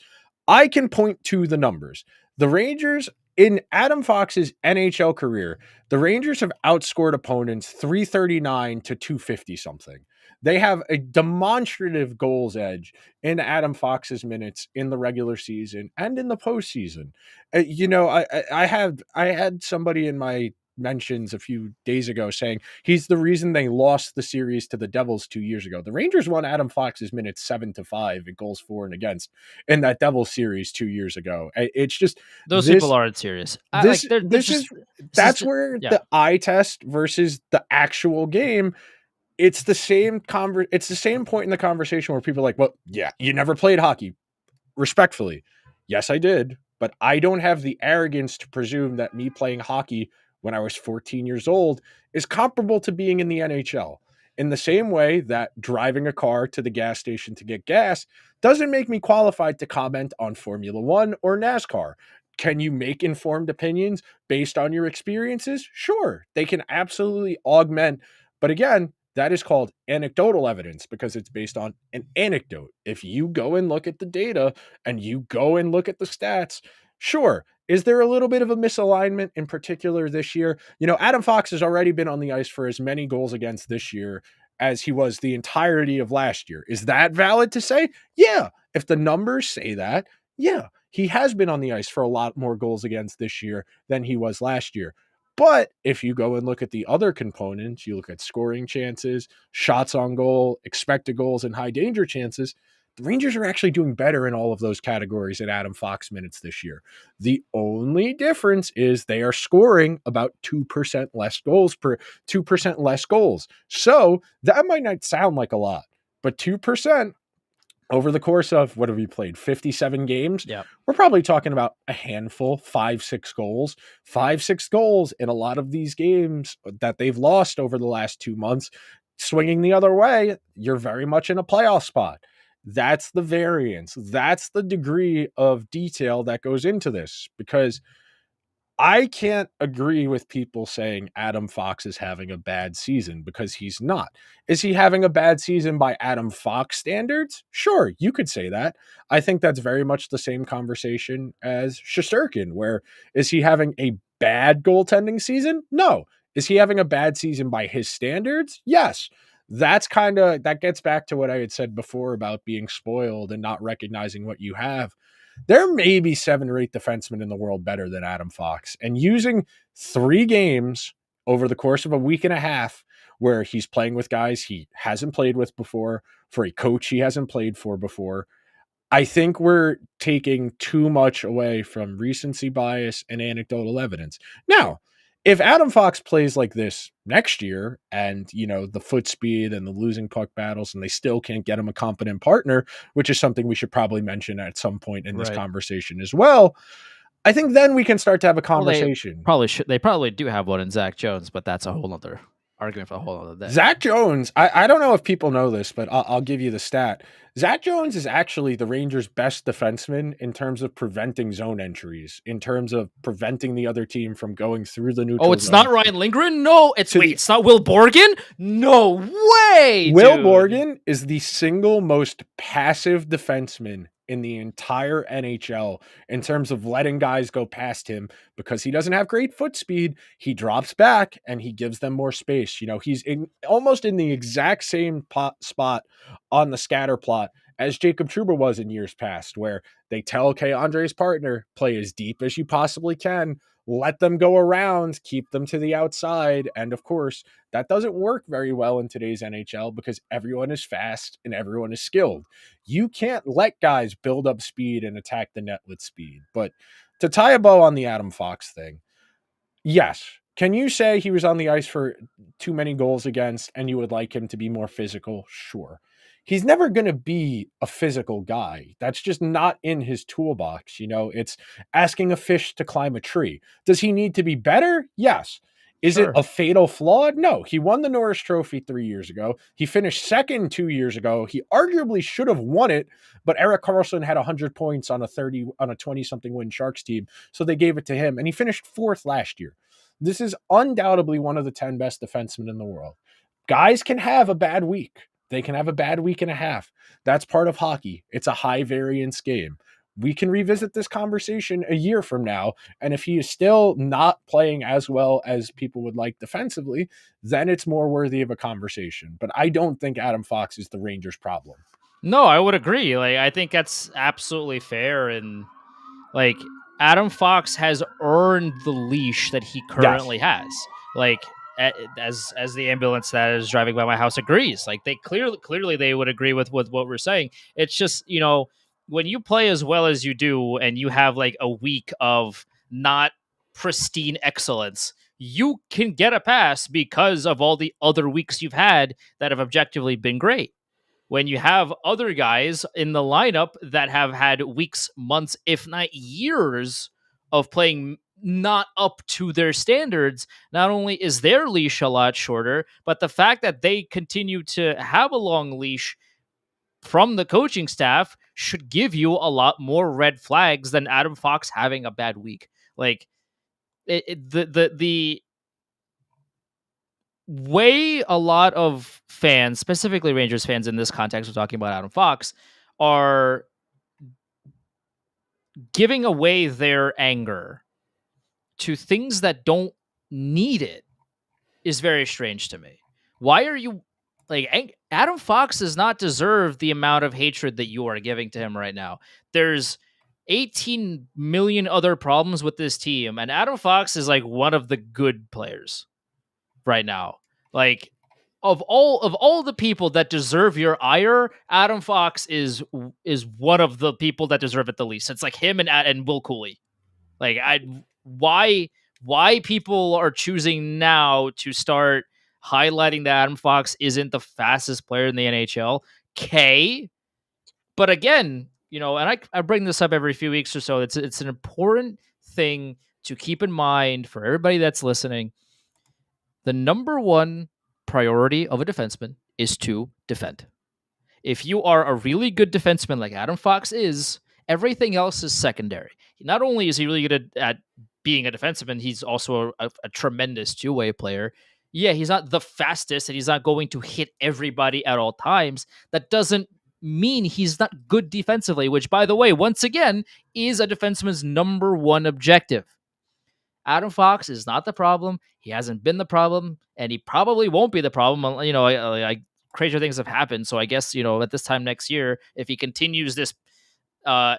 I can point to the numbers. The Rangers, in Adam Fox's NHL career, the Rangers have outscored opponents 339 to 250 something. They have a demonstrative goals edge in Adam Fox's minutes in the regular season and in the postseason. I had somebody in my mentions a few days ago saying he's the reason they lost the series to the Devils 2 years ago. The Rangers won Adam Fox's minutes 7-5 in goals for and against in that Devils series 2 years ago. It's just Those people aren't serious. that's where yeah. the eye test versus the actual game, it's the same it's the same point in the conversation where people are like, well, yeah, you never played hockey. Respectfully, yes, I did, but I don't have the arrogance to presume that me playing hockey when I was 14 years old is comparable to being in the NHL. In the same way that driving a car to the gas station to get gas doesn't make me qualified to comment on Formula One or NASCAR. Can you make informed opinions based on your experiences? Sure, they can absolutely augment. But again, that is called anecdotal evidence because it's based on an anecdote. If you go and look at the data and you go and look at the stats, sure, is there a little bit of a misalignment in particular this year? Adam Fox has already been on the ice for as many goals against this year as he was the entirety of last year. Is that valid to say? Yeah. If the numbers say that, yeah, he has been on the ice for a lot more goals against this year than he was last year. But if you go and look at the other components, you look at scoring chances, shots on goal, expected goals, and high danger chances, the Rangers are actually doing better in all of those categories at Adam Fox minutes this year. The only difference is they are scoring about 2% less goals per 2% less goals. So that might not sound like a lot, but 2% over the course of what have we played 57 games, Yeah. we're probably talking about a handful, 5-6 goals in a lot of these games that they've lost over the last 2 months. Swinging the other way, you're very much in a playoff spot. That's the variance. That's the degree of detail that goes into this, because I can't agree with people saying Adam Fox is having a bad season, because he's not. Is he having a bad season by Adam Fox standards? Sure, you could say that. I think that's very much the same conversation as Shesterkin, where is he having a bad goaltending season? No. Is he having a bad season by his standards? Yes. That gets back to what I had said before about being spoiled and not recognizing what you have. There may be 7 or 8 defensemen in the world better than Adam Fox. And using 3 games over the course of a week and a half where he's playing with guys he hasn't played with before, for a coach he hasn't played for before, I think we're taking too much away from recency bias and anecdotal evidence. Now, if Adam Fox plays like this next year and, the foot speed and the losing puck battles, and they still can't get him a competent partner, which is something we should probably mention at some point in this conversation as well, I think then we can start to have a conversation. They probably do have one in Zach Jones, but that's a whole other argument for a whole other day. Zach Jones, I don't know if people know this, but I'll give you the stat. Zach Jones is actually the Rangers' best defenseman in terms of preventing zone entries, in terms of preventing the other team from going through the neutral zone. Oh, it's not Ryan Lindgren? No, it's not Will Borgen? No way, Will Borgen is the single most passive defenseman in the entire NHL in terms of letting guys go past him, because he doesn't have great foot speed. He drops back and he gives them more space. He's almost in the exact same spot on the scatter plot as Jacob Trouba was in years past, where they tell Andre's partner, play as deep as you possibly can, let them go around, keep them to the outside. And of course, that doesn't work very well in today's NHL because everyone is fast and everyone is skilled. You can't let guys build up speed and attack the net with speed. But to tie a bow on the Adam Fox thing, yes. Can you say he was on the ice for too many goals against and you would like him to be more physical? Sure. He's never going to be a physical guy. That's just not in his toolbox. It's asking a fish to climb a tree. Does he need to be better? Yes. Is it Sure. a fatal flaw? No. He won the Norris Trophy 3 years ago. He finished second 2 years ago. He arguably should have won it, but Eric Carlson had 100 points on a 20 something win Sharks team, so they gave it to him, and he finished fourth last year. This is undoubtedly one of the 10 best defensemen in the world. Guys can have a bad week. They can have a bad week and a half. That's part of hockey. It's a high variance game. We can revisit this conversation a year from now. And if he is still not playing as well as people would like defensively, then it's more worthy of a conversation. But I don't think Adam Fox is the Rangers' problem. No, I would agree. Like, I think that's absolutely fair. And like, Adam Fox has earned the leash that he Yes. currently has. Like, as the ambulance that is driving by my house agrees. Like, they clearly they would agree with what we're saying. It's just, when you play as well as you do and you have like a week of not pristine excellence, you can get a pass because of all the other weeks you've had that have objectively been great. When you have other guys in the lineup that have had weeks, months, if not years of playing not up to their standards, not only is their leash a lot shorter, but the fact that they continue to have a long leash from the coaching staff should give you a lot more red flags than Adam Fox having a bad week. Like, the way a lot of fans, specifically Rangers fans in this context, we're talking about Adam Fox, are giving away their anger to things that don't need it is very strange to me. Why are you like Adam Fox does not deserve the amount of hatred that you are giving to him right now? There's 18 million other problems with this team, and Adam Fox is like one of the good players right now. Like, of all the people that deserve your ire, Adam Fox is one of the people that deserve it the least. It's like him and Will Cooley. Like, why people are choosing now to start highlighting that Adam Fox isn't the fastest player in the NHL. But again, and I bring this up every few weeks or so. It's an important thing to keep in mind for everybody that's listening. The number one priority of a defenseman is to defend. If you are a really good defenseman like Adam Fox is, everything else is secondary. Not only is he really good at being a defenseman, he's also a tremendous two-way player. Yeah, he's not the fastest and he's not going to hit everybody at all times. That doesn't mean he's not good defensively, which, by the way, once again, is a defenseman's number one objective. Adam Fox is not the problem. He hasn't been the problem, and he probably won't be the problem. Crazier things have happened. So I guess, at this time next year, if he continues this,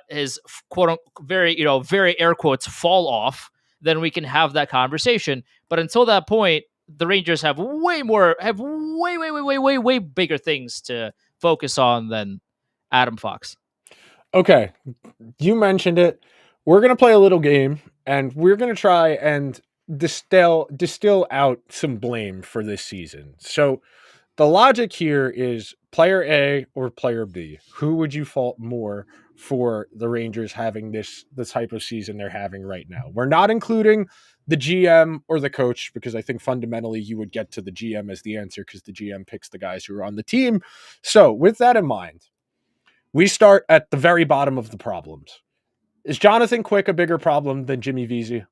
his quote unquote, very air quotes fall off, then we can have that conversation. But until that point, the Rangers have way, way bigger things to focus on than Adam Fox. Okay. You mentioned it. We're going to play a little game, and we're going to try and distill out some blame for this season. So the logic here is player A or player B. Who would you fault more for the Rangers having the type of season they're having right now? We're not including the GM or the coach, because I think fundamentally you would get to the GM as the answer, because the GM picks the guys who are on the team. So with that in mind, we start at the very bottom of the problems. Is Jonathan Quick a bigger problem than Jimmy Vesey?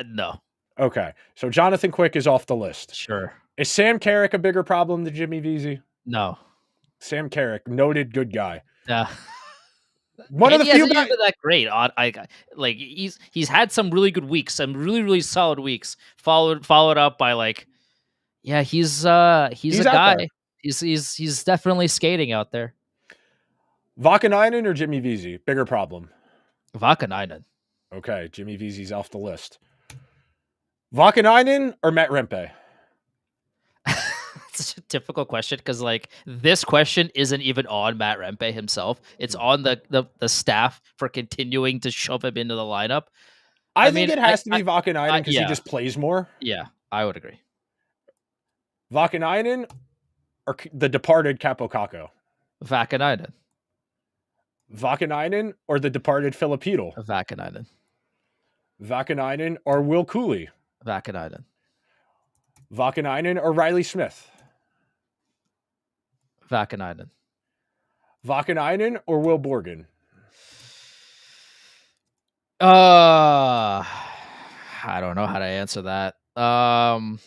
No. Okay, so Jonathan Quick is off the list. Sure. Is Sam Carrick a bigger problem than Jimmy Vesey? No. Sam Carrick, noted good guy. Yeah. One and of the he few hasn't guys. even been that great. Like he's had some really good weeks, some really solid weeks, followed up by he's a guy. There. He's definitely skating out there. Vakanainen or Jimmy Vesey, bigger problem? Vakanainen. Okay, Jimmy Vesey's off the list. Vakanainen or Matt Rempe? It's a difficult question because this question isn't even on Matt Rempe himself. It's on the staff for continuing to shove him into the lineup. I think it has to be Vakanainen because yeah. he just plays more. Yeah, I would agree. Vakanainen or the departed Capo Caco? Vakanainen. Vakanainen or the departed Filipino? Vakanainen. Vakanainen or Will Cooley? Vakanainen. Vakanainen or Riley Smith? Vakanainen. Vakanainen or Will Borgen? I don't know how to answer that. I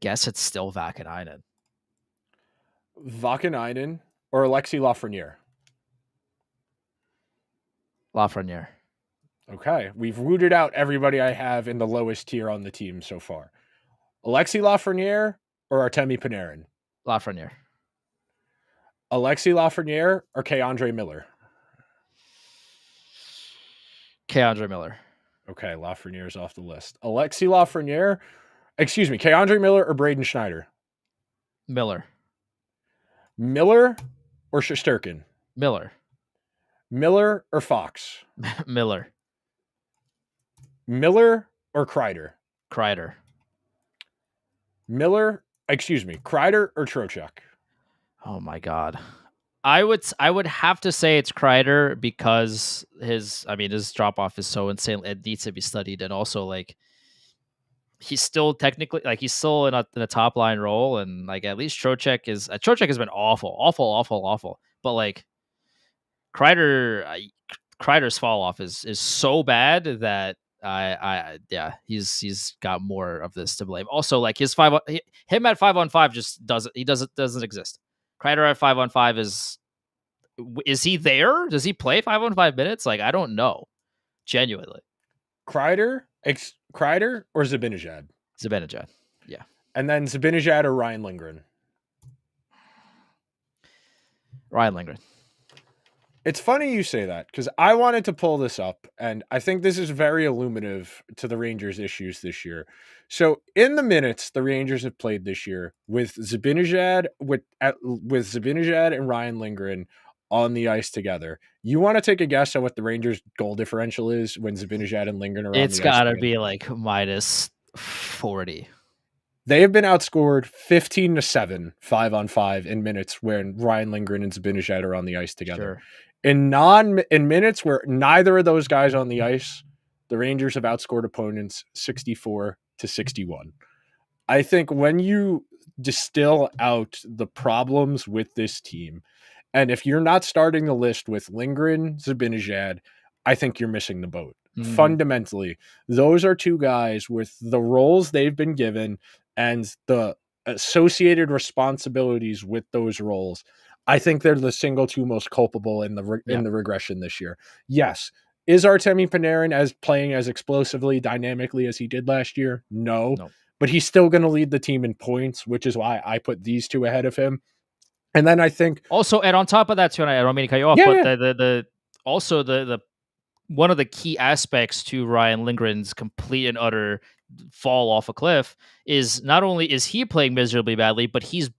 guess it's still Vakanainen. Vakanainen or Alexis Lafreniere? Lafreniere. Okay, we've rooted out everybody I have in the lowest tier on the team so far. Alexis Lafreniere or Artemi Panarin? Lafreniere. Alexis Lafreniere or K'Andre Miller? K'Andre Miller. Okay, Lafreniere's off the list. Alexis Lafreniere, K'Andre Miller or Braden Schneider? Miller. Miller or Shesterkin? Miller. Miller or Fox? Miller. Miller or Kreider? Kreider. Kreider or Trocheck? Oh my god. I would have to say it's Kreider because his drop off is so insane. It needs to be studied, and also like he's still technically he's still in a top line role, and like at least Trocheck has been awful. But like Kreider's fall off is so bad that he's got more of this to blame. Also, like him at 5-on-5 just doesn't exist. Kreider at 5-on-5 is he there? Does he play 5-on-5 minutes? Like I don't know, genuinely. Kreider or Zibanejad? Zibanejad, yeah. And then Zibanejad or Ryan Lindgren? Ryan Lindgren. It's funny you say that because I wanted to pull this up, and I think this is very illuminative to the Rangers' issues this year. So, in the minutes the Rangers have played this year with Zibanejad and Ryan Lindgren on the ice together, you want to take a guess at what the Rangers' goal differential is when Zibanejad and Lindgren are on the ice? It's got to be like minus 40. They have been outscored 15-7, 5-on-5 in minutes when Ryan Lindgren and Zibanejad are on the ice together. Sure. In minutes where neither of those guys on the ice, the Rangers have outscored opponents 64-61. I think when you distill out the problems with this team, and if you're not starting the list with Lindgren, Zibanejad, I think you're missing the boat. Mm-hmm. Fundamentally, those are two guys with the roles they've been given and the associated responsibilities with those roles. I think they're the single two most culpable in the regression this year. Yes. Is Artemi Panarin playing as explosively, dynamically as he did last year? No. But he's still going to lead the team in points, which is why I put these two ahead of him. And then I think also, and on top of that too, and I don't mean to cut you off, the one of the key aspects to Ryan Lindgren's complete and utter fall off a cliff is not only is he playing miserably badly, but he's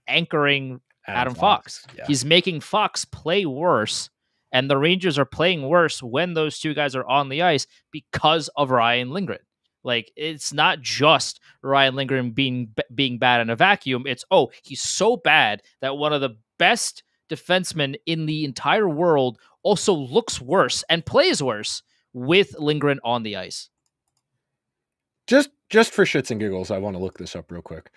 anchoring Adam Fox. Yeah. He's making Fox play worse, and the Rangers are playing worse when those two guys are on the ice because of Ryan Lindgren. Like, it's not just Ryan Lindgren being bad in a vacuum. It's, he's so bad that one of the best defensemen in the entire world also looks worse and plays worse with Lindgren on the ice. Just for shits and giggles, I want to look this up real quick.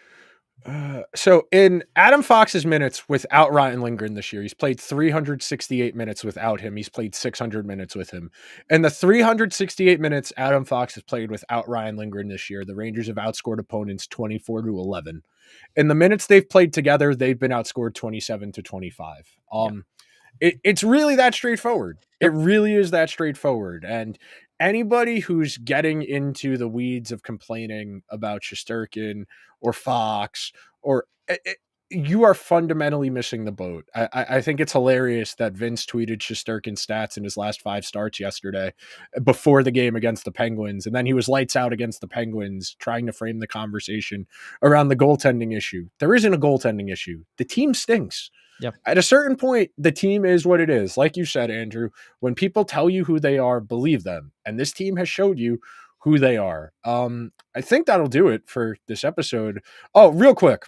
So in Adam Fox's minutes without Ryan Lindgren this year, he's played 368 minutes without him. He's played 600 minutes with him. And the 368 minutes Adam Fox has played without Ryan Lindgren this year, the Rangers have outscored opponents 24-11. In the minutes they've played together, they've been outscored 27-25. It's really that straightforward. It really is that straightforward. And anybody who's getting into the weeds of complaining about Shesterkin or Fox, you are fundamentally missing the boat. I think it's hilarious that Vince tweeted Shesterkin's stats in his last 5 starts yesterday before the game against the Penguins. And then he was lights out against the Penguins, trying to frame the conversation around the goaltending issue. There isn't a goaltending issue. The team stinks. Yep. At a certain point, the team is what it is. Like you said, Andrew, when people tell you who they are, believe them. And this team has showed you who they are. I think that'll do it for this episode. Oh, real quick.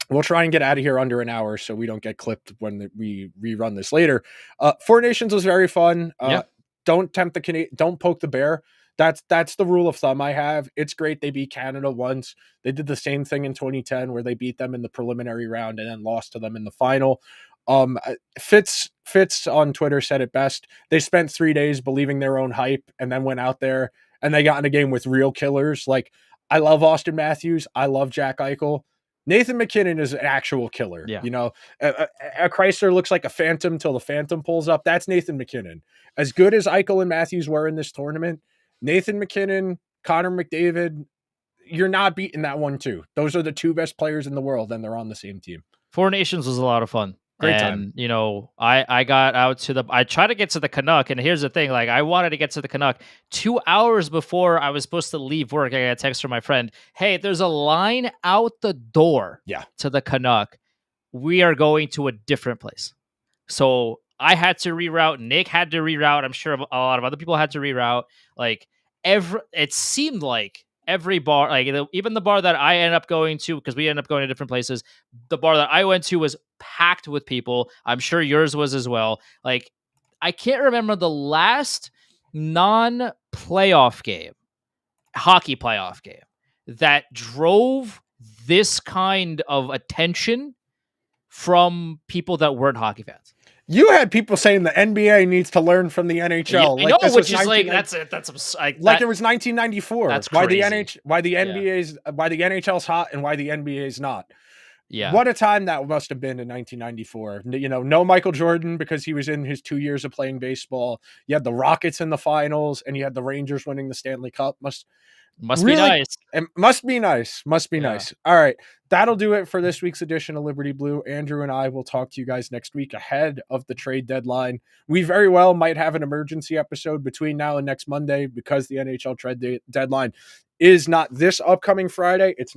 We'll try and get out of here under an hour so we don't get clipped when we rerun this later. Four Nations was very fun. Don't poke the bear. That's the rule of thumb I have. It's great they beat Canada once. They did the same thing in 2010 where they beat them in the preliminary round and then lost to them in the final. Fitz on Twitter said it best. They spent 3 days believing their own hype and then went out there and they got in a game with real killers. Like, I love Austin Matthews. I love Jack Eichel. Nathan McKinnon is an actual killer. Yeah. You know, a Chrysler looks like a Phantom till the Phantom pulls up. That's Nathan McKinnon. As good as Eichel and Matthews were in this tournament, Nathan McKinnon, Connor McDavid, you're not beating that one too. Those are the two best players in the world, and they're on the same team. Four Nations was a lot of fun. Great time. You know, I got out to I tried to get to the Canuck, and here's the thing: like, I wanted to get to the Canuck 2 hours before I was supposed to leave work. I got a text from my friend, "Hey, there's a line out the door to the Canuck. We are going to a different place." So I had to reroute. Nick had to reroute. I'm sure a lot of other people had to reroute. Like, it seemed like every bar, like even the bar that I ended up going to, because we ended up going to different places, the bar that I went to was packed with people. I'm sure yours was as well. Like, I can't remember the last non-playoff game, hockey playoff game, that drove this kind of attention from people that weren't hockey fans. You had people saying the NBA needs to learn from the NHL. Yeah, I know, which is like that's it. That's like it was 1994. That's why crazy. why the NHL's hot and why the NBA's not. Yeah, what a time that must have been in 1994. You know, no Michael Jordan because he was in his 2 years of playing baseball. You had the Rockets in the finals, and you had the Rangers winning the Stanley Cup. Must really, be nice. It must be nice. Must be nice. All right. That'll do it for this week's edition of Liberty Blue. Andrew and I will talk to you guys next week ahead of the trade deadline. We very well might have an emergency episode between now and next Monday because the NHL trade deadline is not this upcoming Friday. It's not.